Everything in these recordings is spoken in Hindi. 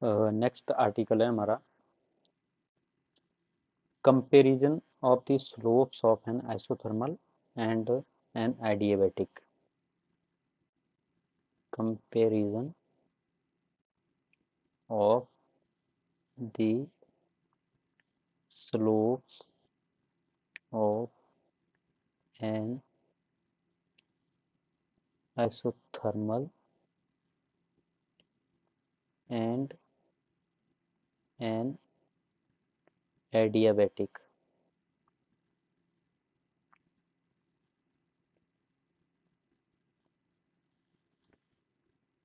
नेक्स्ट आर्टिकल है हमारा comparison of the slopes of an isothermal and an adiabatic. Comparison of the slopes of an isothermal and an adiabatic.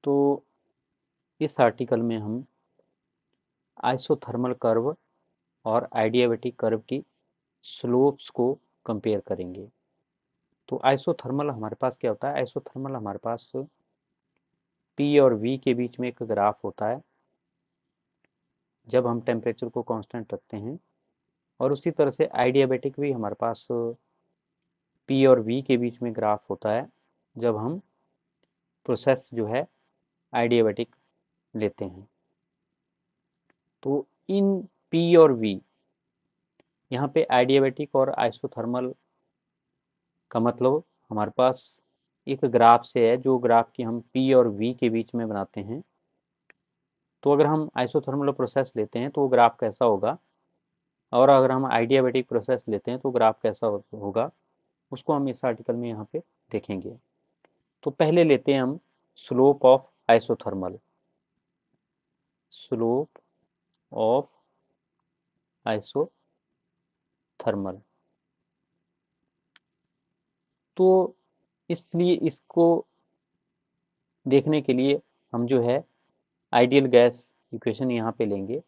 तो इस आर्टिकल में हम आइसोथर्मल कर्व और एडियाबैटिक कर्व की स्लोप्स को कंपेयर करेंगे। तो आइसोथर्मल हमारे पास क्या होता है? आइसोथर्मल हमारे पास P और V के बीच में एक ग्राफ होता है जब हम टेम्परेचर को कांस्टेंट रखते हैं, और उसी तरह से एडियाबैटिक भी हमारे पास P और V के बीच में ग्राफ होता है जब हम प्रोसेस जो है एडियाबैटिक लेते हैं। तो इन P और V, यहाँ पे एडियाबैटिक और आइसोथर्मल का मतलब हमारे पास एक ग्राफ से है, जो ग्राफ की हम P और V के बीच में बनाते हैं। तो अगर हम आइसोथर्मल प्रोसेस लेते हैं तो वो ग्राफ कैसा होगा, और अगर हम एडियाबैटिक प्रोसेस लेते हैं तो ग्राफ कैसा होगा, उसको हम इस आर्टिकल में यहाँ पे देखेंगे। तो पहले लेते हैं हम slope of isothermal. Slope of isothermal. तो इसलिए इसको देखने के लिए हम जो है आइडियल गैस इक्वेशन यहाँ पे लेंगे,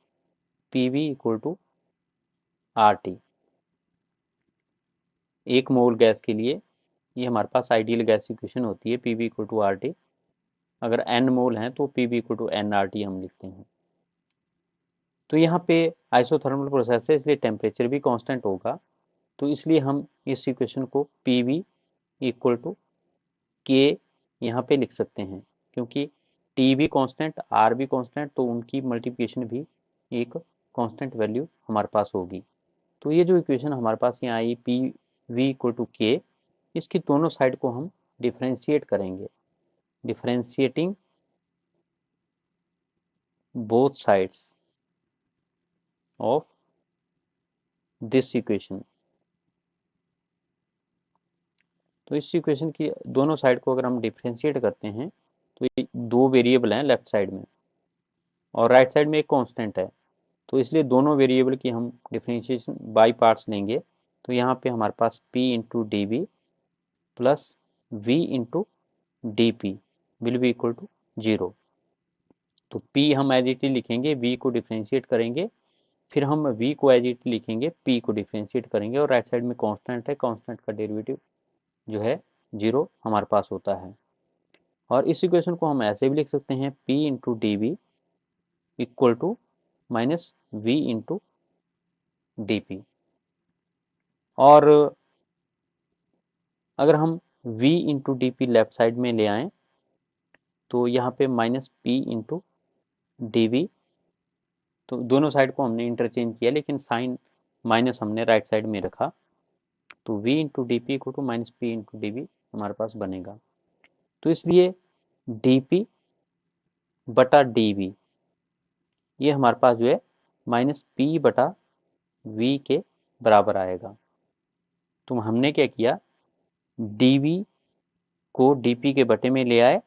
PV इक्वल टू RT। एक मोल गैस के लिए ये हमारे पास आइडियल गैस इक्वेशन होती है, PV इक्वल टू RT। अगर n मोल हैं तो PV इक्वल टू nRT हम लिखते हैं। तो यहाँ पे आइसोथर्मल प्रोसेस है, इसलिए टेम्परेचर भी कांस्टेंट होगा। तो इसलिए हम इस इक्वेशन को PV इक्वल टू K यहाँ पे लिख सकते हैं, क्योंकि T भी कांस्टेंट, R भी कांस्टेंट, तो उनकी मल्टीप्लिकेशन भी एक कांस्टेंट वैल्यू हमारे पास होगी। तो ये जो इक्वेशन हमारे पास यहाँ आई PV इक्वल टू K, इसकी दोनों साइड को हम डिफ्रेंशिएट करेंगे। Differentiating both sides of this equation. तो इस इक्वेशन की दोनों साइड को अगर हम डिफ्रेंशिएट करते हैं तो ये दो वेरिएबल हैं लेफ्ट साइड में, और राइट साइड में एक कांस्टेंट है। तो इसलिए दोनों वेरिएबल की हम डिफ्रेंशिएशन बाई पार्ट्स लेंगे। तो यहाँ पे हमारे पास P into D B plus V into D P will be equal to 0। तो P हम एज इट इज लिखेंगे, V को डिफ्रेंशिएट करेंगे, फिर हम V को एज इट लिखेंगे, P को डिफ्रेंशिएट करेंगे, और राइट साइड में कांस्टेंट है, कांस्टेंट का डेरिवेटिव जो है 0 हमारे पास होता है। और इस इक्वेशन को हम ऐसे भी लिख सकते हैं, P into D B equal to minus V into D P. और अगर हम V into D P left side में ले आएँ तो यहाँ पे minus P into D V, तो दोनों साइड को हमने इंटरचेंज किया, लेकिन साइन माइनस हमने राइट साइड में रखा। तो V into D P equal to minus P into D V हमारे पास बनेगा। तो इसलिए डी पी बटा डी वी ये हमारे पास जो है माइनस P बटा V के बराबर आएगा। तो हमने क्या किया, dv को dp के बटे में ले आए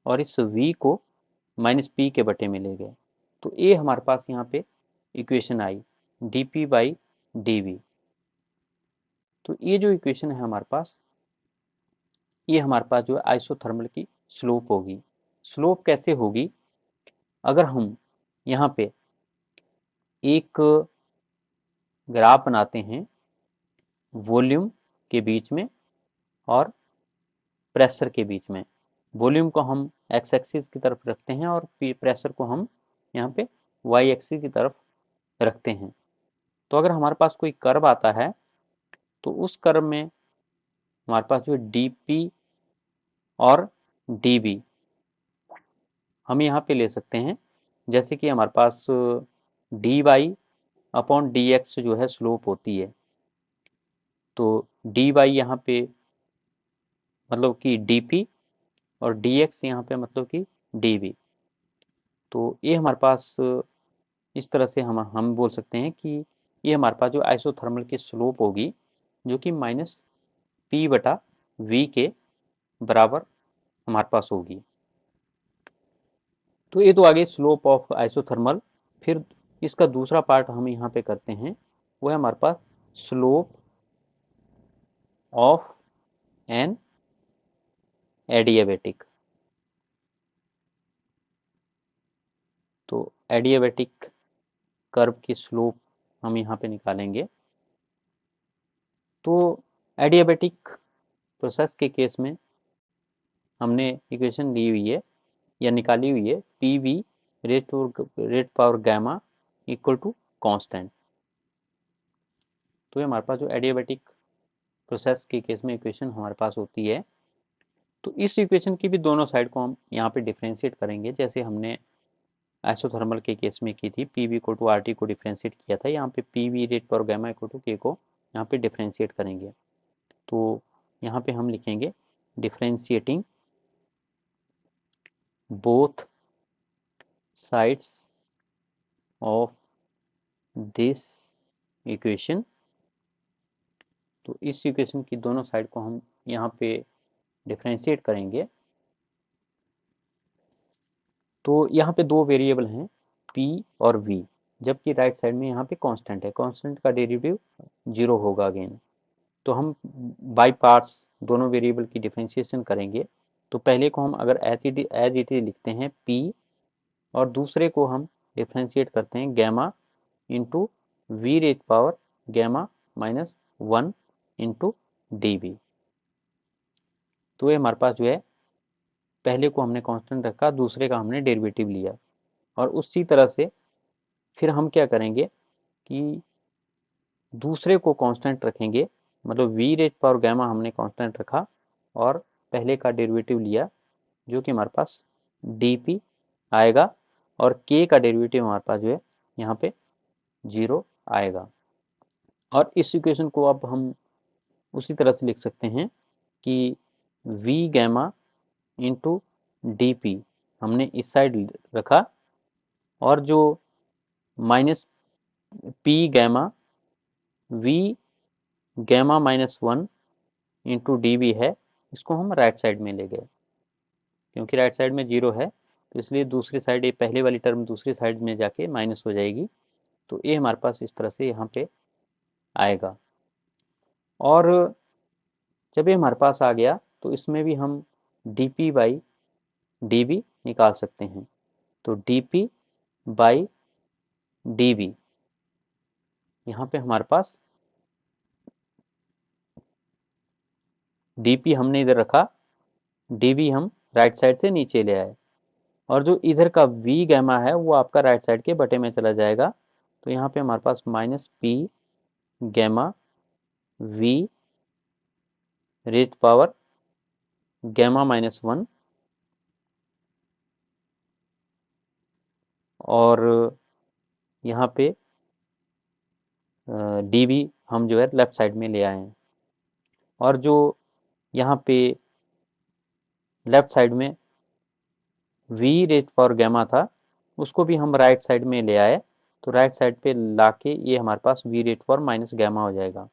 और इस v को माइनस p के बटे में ले गए। तो ये हमारे पास यहाँ पे equation I dp by dv। तो ये जो इक्वेशन है हमारे पास, ये हमारे पास जो है आइसोथर्मल की स्लोप होगी। स्लोप कैसे होगी, अगर हम यहाँ पे एक ग्राफ बनाते हैं वॉल्यूम के बीच में और प्रेशर के बीच में। वॉल्यूम को हम एक्स एक्सिस की तरफ रखते हैं और प्रेशर को हम यहाँ पे वाई एक्सिस की तरफ रखते हैं। तो अगर हमारे पास कोई कर्व आता है तो उस कर्व में हमारे पास जो डी पी और डी बी हम यहाँ पे ले सकते हैं जैसे कि हमारे पास D Y upon D X जो है स्लोप होती है, तो डी वाई यहाँ पे मतलब कि डी पी और डी एक्स यहाँ पे मतलब कि डी वी। तो ये हमारे पास इस तरह से हम बोल सकते हैं कि ये हमारे पास जो आइसोथर्मल की स्लोप होगी जो कि माइनस पी बटा वी के बराबर हमारे पास होगी। तो ये तो आगे स्लोप ऑफ आइसोथर्मल। फिर इसका दूसरा पार्ट हम यहाँ पे करते हैं, वो है हमारे पास स्लोप ऑफ एन एडियाबेटिक। तो एडियाबेटिक कर्व की स्लोप हम यहाँ पे निकालेंगे। तो एडियाबेटिक प्रोसेस के केस में हमने इक्वेशन ली हुई है या निकाली हुई है, P V rate power gamma equal to constant. तो ये हमारे पास जो एडियाबेटिक प्रोसेस के केस में इक्वेशन हमारे पास होती है। तो इस इक्वेशन की भी दोनों साइड को हम यहाँ पे डिफ्रेंशिएट करेंगे, जैसे हमने आइसोथर्मल के केस में की थी, P V equal to R T को डिफ्रेंशिएट किया था। यहाँ पे P V rate power gamma equal to K को यहाँ पे डिफ्रेंशिएट करेंगे। तो यहाँ पे हम लिखेंगे differentiating both sides of this equation. तो इस इक्वेशन की दोनों साइड को हम यहाँ पे डिफ्रेंशिएट करेंगे। तो यहाँ पे दो वेरिएबल हैं p और v, जबकि राइट साइड में यहाँ पे कांस्टेंट है। कांस्टेंट का डेरिवेटिव 0 होगा अगेन। तो हम बाय पार्ट्स दोनों वेरिएबल की डिफ्रेंशिएशन करेंगे। तो पहले को हम अगर एज इट इज लिखते हैं p, और दूसरे को हम डिफ्रेंशिएट करते हैं gamma into V raise power gamma minus 1 into D V. तो ये हमारे पास जो है, पहले को हमने कांस्टेंट रखा, दूसरे का हमने डेरिवेटिव लिया। और उसी तरह से फिर हम क्या करेंगे कि दूसरे को कांस्टेंट रखेंगे, मतलब वी रेज पावर गैमा हमने कांस्टेंट रखा और पहले का डेरिवेटिव लिया जो कि हमारे पास डी आएगा, और के का डेरिवेटिव हमारे पास जो है यहाँ पे 0 आएगा। और इस इक्वेशन को अब हम उसी तरह से लिख सकते हैं कि V gamma into D P हमने इस साइड रखा, और जो minus P gamma V gamma minus 1 into D V है, इसको हम राइट साइड में ले गए। क्योंकि राइट साइड में 0 है तो इसलिए दूसरी साइड, ये पहले वाली टर्म दूसरी साइड में जाके माइनस हो जाएगी। तो ये हमारे पास इस तरह से यहाँ पे आएगा। और जब ये हमारे पास आ गया तो इसमें भी हम D P by D V निकाल सकते हैं। तो D P by D V, यहाँ पे हमारे पास डी पी हमने इधर रखा, डी वी हम राइट साइड से नीचे ले आए, और जो इधर का वी गैमा है वो आपका राइट साइड के बटे में चला जाएगा। तो यहाँ पे हमारे पास minus P gamma V raise power gamma minus 1, और यहाँ पे डी वी हम जो है लेफ्ट साइड में ले आए हैं। और जो यहाँ पे लेफ्ट साइड में वी रेज पावर गैमा था उसको भी हम राइट साइड में ले आए। तो राइट साइड पे लाके ये हमारे पास V raise power minus gamma हो जाएगा।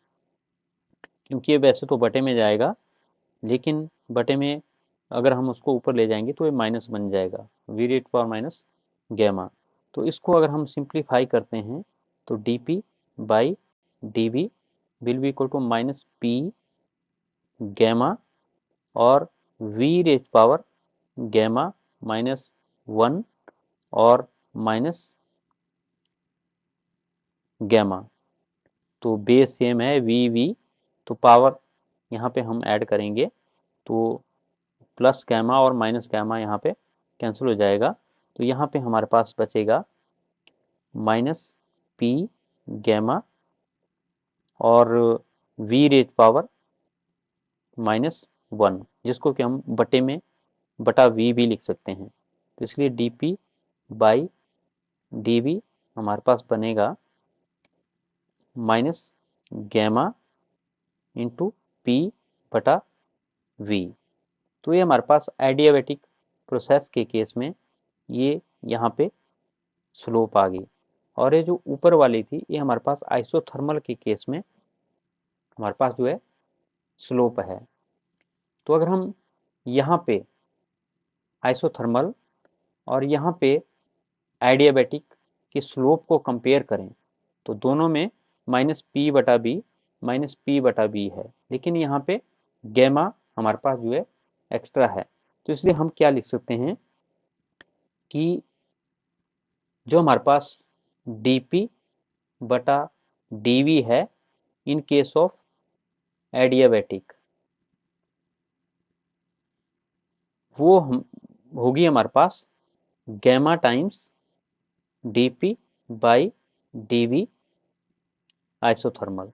क्योंकि ये वैसे तो बटे में जाएगा, लेकिन बटे में अगर हम उसको ऊपर ले जाएंगे तो ये माइनस बन जाएगा, V raise power minus gamma. तो इसको अगर हम सिंप्लीफाई करते हैं तो D P by D V will be equal to minus P gamma और V raise power gamma minus 1 और माइनस गैमा। तो बेस सेम है वी वी, तो पावर यहाँ पे हम ऐड करेंगे तो प्लस गैमा और माइनस गैमा यहाँ पे कैंसिल हो जाएगा। तो यहाँ पे हमारे पास बचेगा माइनस पी गैमा और वी रेज पावर माइनस 1, जिसको कि हम बटे में बटा वी भी लिख सकते हैं। तो इसलिए डी पी बाई dV हमारे पास बनेगा माइनस गैमा इंटू पी बटा वी। तो ये हमारे पास एडियाबैटिक प्रोसेस के केस में ये यहाँ पे स्लोप आ गई, और ये जो ऊपर वाली थी ये हमारे पास आइसोथर्मल के केस में हमारे पास जो है स्लोप है। तो अगर हम यहाँ पे आइसोथर्मल और यहाँ पे एडियाबैटिक की स्लोप को कंपेयर करें तो दोनों में -P/B है, लेकिन यहाँ पे गैमा हमारे पास जो है एक्स्ट्रा है। तो इसलिए हम क्या लिख सकते हैं कि जो हमारे पास dP/dV है इन केस ऑफ एडियाबैटिक, वो हम होगी हमारे पास गैमा टाइम्स dP/dV आइसोथर्मल।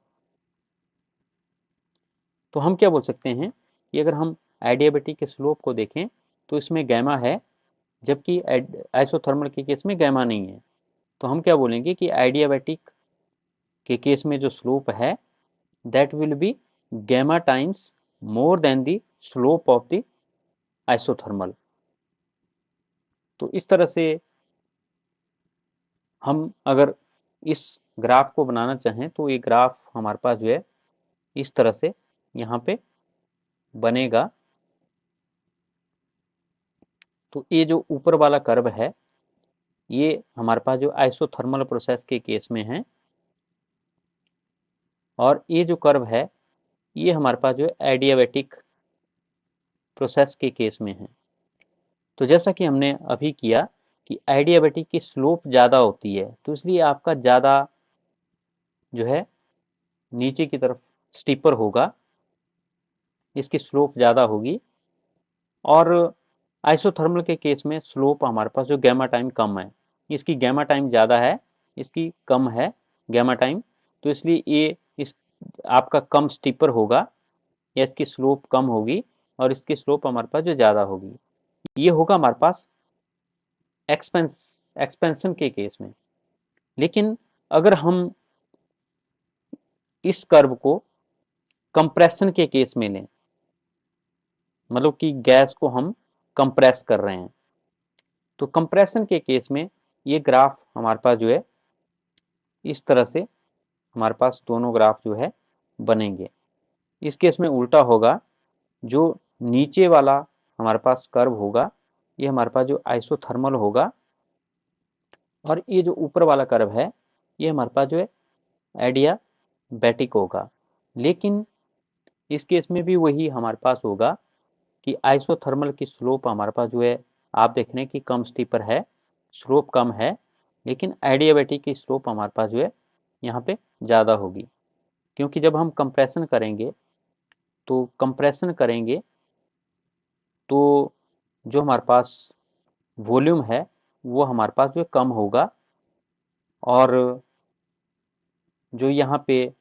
तो हम क्या बोल सकते हैं कि अगर हम एडियाबैटिक के स्लोप को देखें तो इसमें गैमा है, जबकि आइसोथर्मल के केस में गैमा नहीं है। तो हम क्या बोलेंगे कि एडियाबैटिक के केस में जो स्लोप है that will be gamma times more than the slope of the isothermal. तो इस तरह से हम अगर इस ग्राफ को बनाना चाहें तो ये ग्राफ हमारे पास जो है इस तरह से यहाँ पे बनेगा। तो ये जो ऊपर वाला कर्व है ये हमारे पास जो आइसोथर्मल प्रोसेस के केस में है, और ये जो कर्व है ये हमारे पास जो है एडियाबैटिक प्रोसेस के केस में है। तो जैसा कि हमने अभी किया कि एडियाबैटिक की स्लोप ज़्यादा होती है, तो इसलिए आपका ज़्यादा जो है नीचे की तरफ स्टीपर होगा, इसकी स्लोप ज़्यादा होगी। और आइसोथर्मल के केस में स्लोप हमारे पास जो गैमा टाइम कम है, इसकी गैमा टाइम ज़्यादा है, इसकी कम है गैमा टाइम। तो इसलिए ये इस आपका कम स्टीपर होगा या इसकी स्लोप कम होगी, और इसकी स्लोप हमारे पास जो ज़्यादा होगी। ये होगा हमारे पास एक्सपेंशन के केस में। लेकिन अगर हम इस कर्व को कंप्रेशन के केस में लें, मतलब कि गैस को हम कंप्रेस कर रहे हैं, तो कंप्रेशन के केस में ये ग्राफ हमारे पास जो है इस तरह से हमारे पास दोनों ग्राफ जो है बनेंगे। इस केस में उल्टा होगा, जो नीचे वाला हमारे पास कर्व होगा ये हमारे पास जो आइसोथर्मल होगा, और ये जो ऊपर वाला कर्व है ये हमारे पास जो है एडियाबैटिक होगा। लेकिन इस केस में भी वही हमारे पास होगा कि आइसोथर्मल की स्लोप हमारे पास जो है आप देख रहे हैं कि कम स्टीपर है, स्लोप कम है, लेकिन एडियाबैटिक की स्लोप हमारे पास जो है यहाँ पे ज़्यादा होगी। क्योंकि जब हम कंप्रेशन करेंगे तो जो हमारे पास वॉल्यूम है वो हमारे पास जो कम होगा, और जो यहाँ पे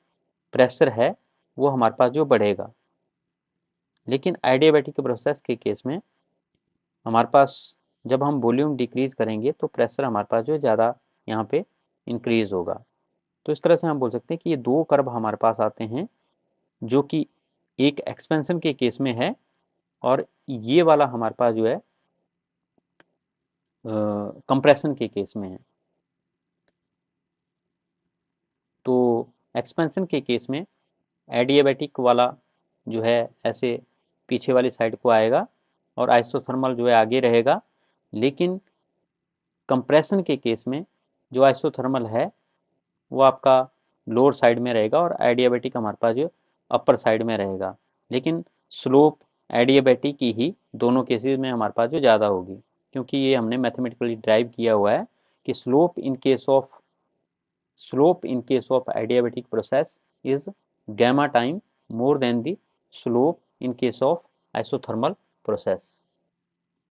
प्रेशर है वो हमारे पास जो बढ़ेगा। लेकिन एडियाबैटिक प्रोसेस के केस में हमारे पास जब हम वॉल्यूम डिक्रीज करेंगे तो प्रेशर हमारे पास जो ज़्यादा यहाँ पे इंक्रीज होगा। तो इस तरह से हम बोल सकते हैं कि ये दो कर्व हमारे पास आते हैं, जो कि एक एक्सपेंशन के केस में है और ये वाला हमारे पास जो है कंप्रेशन के केस में है। तो एक्सपेंशन के केस में एडियाबैटिक वाला जो है ऐसे पीछे वाली साइड को आएगा और आइसोथर्मल जो है आगे रहेगा। लेकिन कंप्रेशन के केस में जो आइसोथर्मल है वो आपका लोअर साइड में रहेगा और एडियाबैटिक हमारे पास जो अपर साइड में रहेगा। लेकिन स्लोप एडियाबैटिक की ही दोनों केसेस में हमारे पास जो ज़्यादा होगी, क्योंकि ये हमने मैथमेटिकली ड्राइव किया हुआ है कि slope in case of adiabatic process is gamma time more than the slope in case of isothermal process।